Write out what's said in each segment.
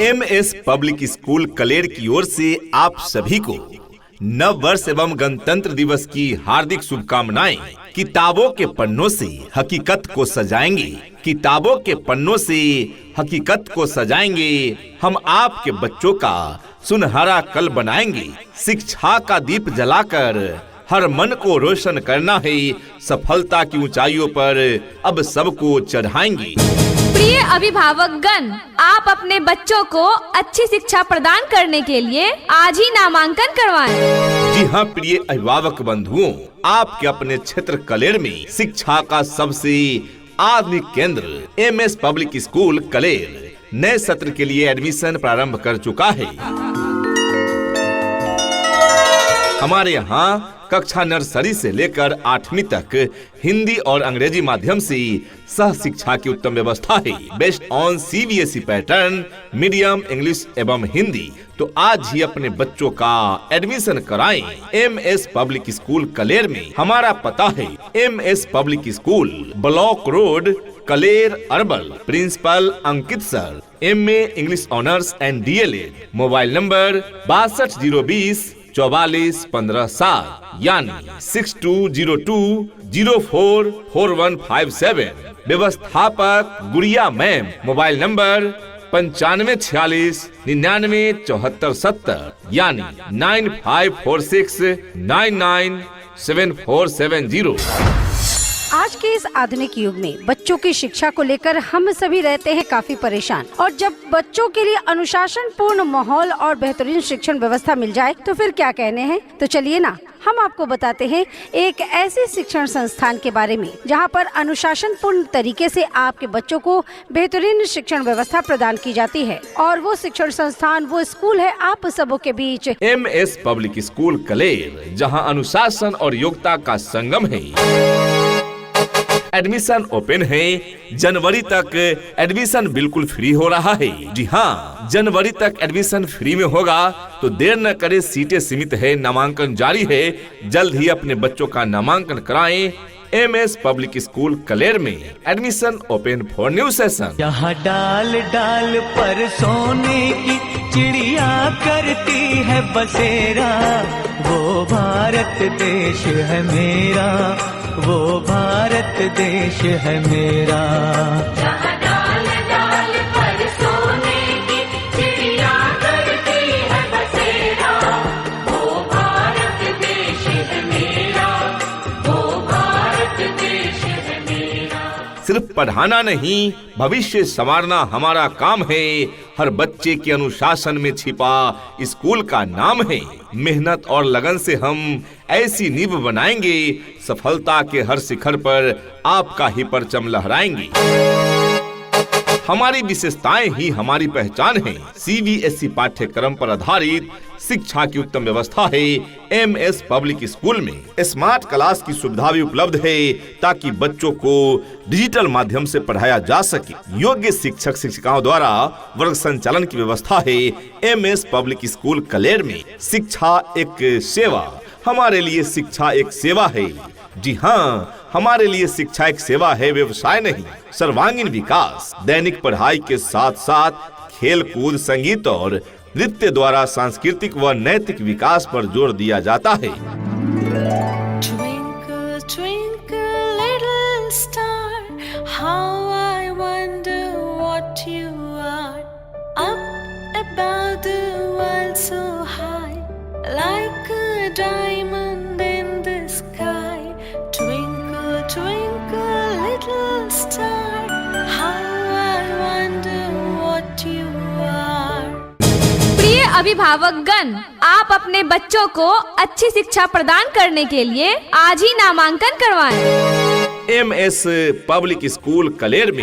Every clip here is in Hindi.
MS पब्लिक स्कूल कलेर की ओर से आप सभी को नव वर्ष एवं गणतंत्र दिवस की हार्दिक शुभकामनाएं। किताबों के पन्नों से हकीकत को सजाएंगे, किताबों के पन्नों से हकीकत को सजाएंगे। हम आपके बच्चों का सुनहरा कल बनाएंगे। शिक्षा का दीप जलाकर हर मन को रोशन करना है। सफलता की ऊंचाइयों पर अब सबको चढ़ाएंगे। प्रिय अभिभावकगण, आप अपने बच्चों को अच्छी शिक्षा प्रदान करने के लिए आज ही नामांकन करवाएं। जी हाँ प्रिय अभिभावक बंधुओं, आपके अपने क्षेत्र कलेर में शिक्षा का सबसे आधुनिक केंद्र MS पब्लिक स्कूल कलेर नए सत्र के लिए एडमिशन प्रारंभ कर चुका है। हमारे यहाँ कक्षा नर्सरी से लेकर 8वीं तक हिंदी और अंग्रेजी माध्यम से सह शिक्षा की उत्तम व्यवस्था है। Based on CBSE pattern, medium English एवं हिंदी। तो आज ही अपने बच्चों का एडमिशन कराएं। MS पब्लिक स्कूल कलेर में हमारा पता है MS public school, block road, Kaler urban. Principal Ankit sir, MA English honours and DLED। Mobile number 62 020 4415 यानी 6202044157। व्यवस्थापक गुड़िया मैम। मोबाइल नंबर 9546 99 74 70 यानी 9546997470। आज के इस आधुनिक युग में बच्चों की शिक्षा को लेकर हम सभी रहते हैं काफी परेशान, और जब बच्चों के लिए अनुशासन पूर्ण माहौल और बेहतरीन शिक्षण व्यवस्था मिल जाए तो फिर क्या कहने हैं। तो चलिए ना, हम आपको बताते हैं एक ऐसे शिक्षण संस्थान के बारे में जहां पर अनुशासन पूर्ण तरीके से आपके बच्चों को बेहतरीन शिक्षण व्यवस्था प्रदान की जाती है। और वो शिक्षण संस्थान, वो स्कूल है आप सबों के बीच MS पब्लिक स्कूल कलेर, जहां अनुशासन और योग्यता का संगम है। एडमिशन ओपन है। जनवरी तक एडमिशन बिल्कुल फ्री हो रहा है। जी हाँ, जनवरी तक एडमिशन फ्री में होगा, तो देर न करें, सीटें सीमित है, नामांकन जारी है। जल्द ही अपने बच्चों का नामांकन कराएं। MS पब्लिक स्कूल कलेर में admission open for new session. यहाँ डाल डाल पर सोने की चिड़िया करती है बसेरा, वो भारत देश है मेरा, वो भारत देश है मेरा। जहाँ डाल डाल पर सोने की चिड़िया करती है बसेरा, वो भारत देश है मेरा, वो भारत देश है मेरा। सिर्फ पढ़ाना नहीं, भविष्य संवारना हमारा काम है। हर बच्चे के अनुशासन में छिपा स्कूल का नाम है। मेहनत और लगन से हम ऐसी नींव बनाएंगे, सफलता के हर शिखर पर आपका ही परचम लहराएंगे। हमारी विशेषताएं ही हमारी पहचान है। CBSE पाठ्यक्रम पर आधारित शिक्षा की उत्तम व्यवस्था है। MS पब्लिक स्कूल में स्मार्ट क्लास की सुविधा भी उपलब्ध है, ताकि बच्चों को डिजिटल माध्यम से पढ़ाया जा सके। योग्य शिक्षक शिक्षिकाओं द्वारा वर्ग संचालन की व्यवस्था है। MS पब्लिक स्कूल कलेर में शिक्षा एक सेवा, हमारे लिए शिक्षा एक सेवा है। जी हाँ, हमारे लिए शिक्षा एक सेवा है, व्यवसाय नहीं। सर्वांगीण विकास, दैनिक पढ़ाई के साथ साथ खेल कूद, संगीत और नृत्य द्वारा सांस्कृतिक व नैतिक विकास पर जोर दिया जाता है। Twinkle, twinkle, little star, how I wonder what you are. Up above the world so high, like a diamond in the sky. Twinkle, twinkle, little star, how I wonder what you are. प्रिय अभिभावकगण, आप अपने बच्चों को अच्छी शिक्षा प्रदान करने के लिए आज ही नामांकन करवाएं। MS पब्लिक स्कूल कलेर में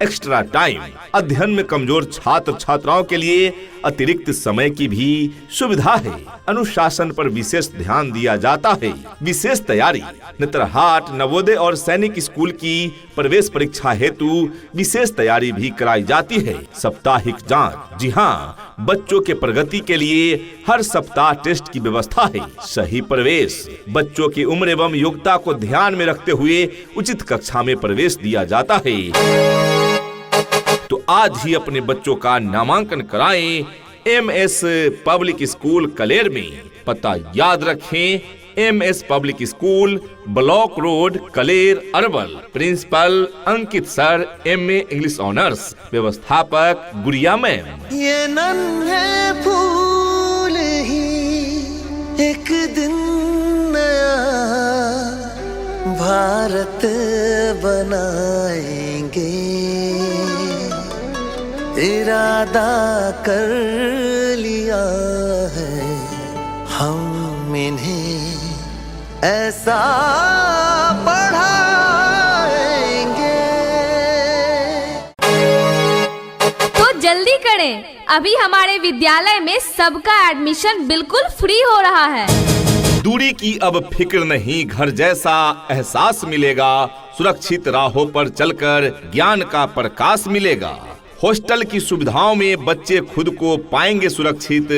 एक्स्ट्रा टाइम, अध्ययन में कमजोर छात्र छात्राओं के लिए अतिरिक्त समय की भी सुविधा है। अनुशासन पर विशेष ध्यान दिया जाता है। विशेष तैयारी, नेतरहाट, नवोदय और सैनिक स्कूल की प्रवेश परीक्षा हेतु विशेष तैयारी भी कराई जाती है। साप्ताहिक जांच, जी हाँ, बच्चों के प्रगति के लिए हर सप्ताह टेस्ट की व्यवस्था है। सही प्रवेश, बच्चों की उम्र एवं योग्यता को ध्यान में रखते हुए उचित कक्षा में प्रवेश दिया जाता है। तो आज ही अपने बच्चों का नामांकन कराएं MS पब्लिक स्कूल कलेर में। पता याद रखें, MS public school, block road, Kaler, Arwal. Principal Ankit sir, MA English honours. व्यवस्थापक गुड़िया मैम। ये नन्हे फूल ही एक दिन नया भारत बनाएंगे, इरादा कर लिया है हम इन्हें ऐसा पढ़ाएंगे। तो जल्दी करें, अभी हमारे विद्यालय में सबका एडमिशन बिल्कुल फ्री हो रहा है। दूरी की अब फिक्र नहीं, घर जैसा एहसास मिलेगा। सुरक्षित राहों पर चलकर ज्ञान का प्रकाश मिलेगा। हॉस्टल की सुविधाओं में बच्चे खुद को पाएंगे सुरक्षित।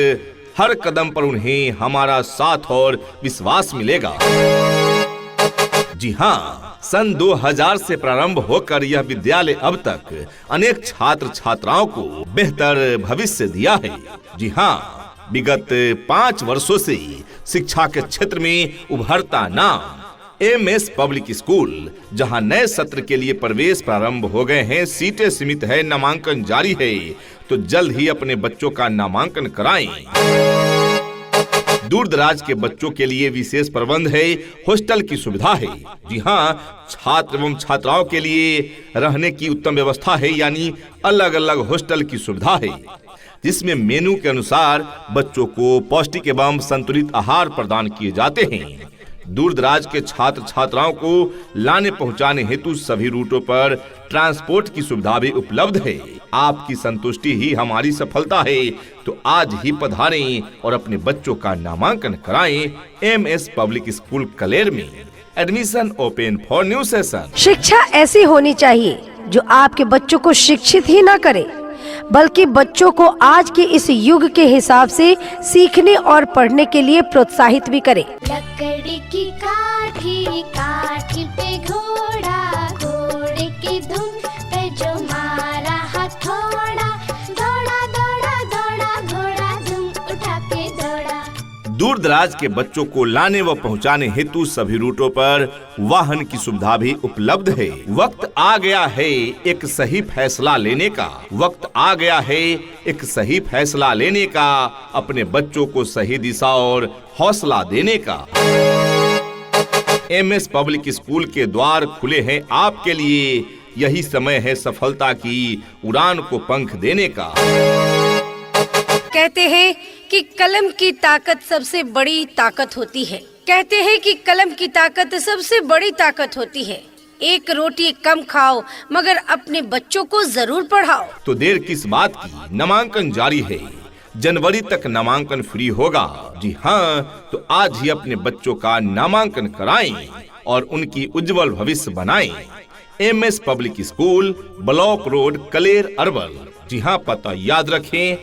हर कदम पर उन्हें हमारा साथ और विश्वास मिलेगा। जी हाँ, सन 2000 से प्रारंभ होकर यह विद्यालय अब तक अनेक छात्र छात्राओं को बेहतर भविष्य दिया है। जी हाँ, विगत 5 वर्षों से शिक्षा के क्षेत्र में उभरता नाम MS पब्लिक स्कूल, जहां नए सत्र के लिए प्रवेश प्रारंभ हो गए हैं, सीटें सीमित है, नामांकन जारी है। तो जल्द ही अपने बच्चों का नामांकन कराएं। दूर दराज के बच्चों के लिए विशेष प्रबंध है, हॉस्टल की सुविधा है। जी हाँ, छात्र एवं छात्राओं के लिए रहने की उत्तम व्यवस्था है, यानी अलग अलग हॉस्टल की सुविधा है, जिसमें मेनू के अनुसार बच्चों को पौष्टिक एवं संतुलित आहार प्रदान किए जाते हैं। दूर दराज के छात्र छात्राओं को लाने पहुंचाने हेतु सभी रूटों पर ट्रांसपोर्ट की सुविधा भी उपलब्ध है। आपकी संतुष्टि ही हमारी सफलता है। तो आज ही पधारें और अपने बच्चों का नामांकन कराएं MS पब्लिक स्कूल कलेर में। Admission open for new session. शिक्षा ऐसी होनी चाहिए जो आपके बच्चों को शिक्षित ही न करे, बल्कि बच्चों को आज के इस युग के हिसाब से सीखने और पढ़ने के लिए प्रोत्साहित भी करे। लकड़ी की काठी, काठी पे घोड़ा, घोड़े की धुन पे जो मारा हथौड़ा, दौड़ा दौड़ा दौड़ा घोड़ा धूम उठा के दौड़ा। दूर दराज के बच्चों को लाने व पहुंचाने हेतु सभी रूटों पर वाहन की सुविधा भी उपलब्ध है। वक्त आ गया है एक सही फैसला लेने का। वक्त आ गया है एक सही फैसला लेने का, अपने बच्चों को सही दिशा और हौसला देने का। MS पब्लिक स्कूल के द्वार खुले हैं आपके लिए। यही समय है सफलता की उड़ान को पंख देने का। कहते हैं कि कलम की ताकत सबसे बड़ी ताकत होती है। कहते हैं कि कलम की ताकत सबसे बड़ी ताकत होती है। एक रोटी कम खाओ, मगर अपने बच्चों को जरूर पढ़ाओ। तो देर किस बात की, नामांकन जारी है। जनवरी तक नामांकन फ्री होगा। जी हाँ, तो आज ही अपने बच्चों का नामांकन कराएं और उनकी उज्जवल भविष्य बनाएं। MS public school, block road, Kaler, Arwal. जी हाँ, पता याद रखें,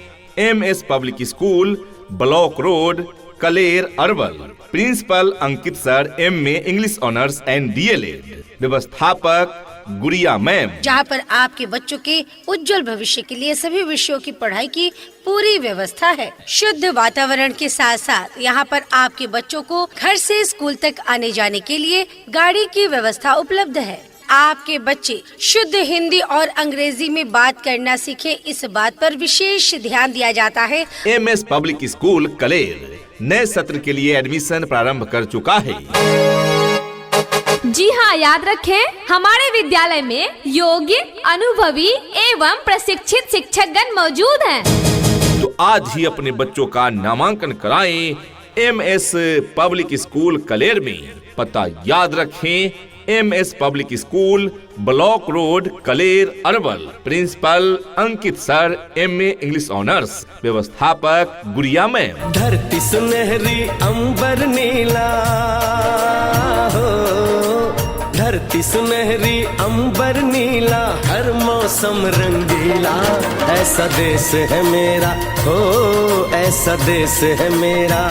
MS public school, block road, Kaler, Arwal. Principal Ankit sir, MA English honours and DLED। व्यवस्थापक गुड़िया मैम। जहाँ पर आपके बच्चों के उज्जवल भविष्य के लिए सभी विषयों की पढ़ाई की पूरी व्यवस्था है। शुद्ध वातावरण के साथ साथ यहाँ पर आपके बच्चों को घर से स्कूल तक आने जाने के लिए गाड़ी की व्यवस्था उपलब्ध है। आपके बच्चे शुद्ध हिंदी और अंग्रेजी में बात करना सीखे, इस बात पर विशेष ध्यान दिया जाता है। MS पब्लिक स्कूल कलेर नए सत्र के लिए एडमिशन प्रारंभ कर चुका है। जी हाँ, याद रखें, हमारे विद्यालय में योग्य, अनुभवी एवं प्रशिक्षित शिक्षकगण मौजूद हैं। तो आज ही अपने बच्चों का नामांकन कराएं MS पब्लिक स्कूल कलेर में। पता याद रखें, MS public school, block road, Kaler, Arwal. Principal Ankit sir, MA English honours. व्यवस्थापक गुड़िया मैम। धरती सुनहरी अंबर नीला हो, धरती सुनहरी अंबर नीला, हर मौसम रंगीला। ऐसा देश है मेरा हो, ऐसा देश है मेरा,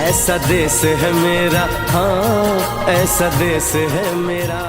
ऐसा देश है मेरा, हाँ ऐसा देश है मेरा।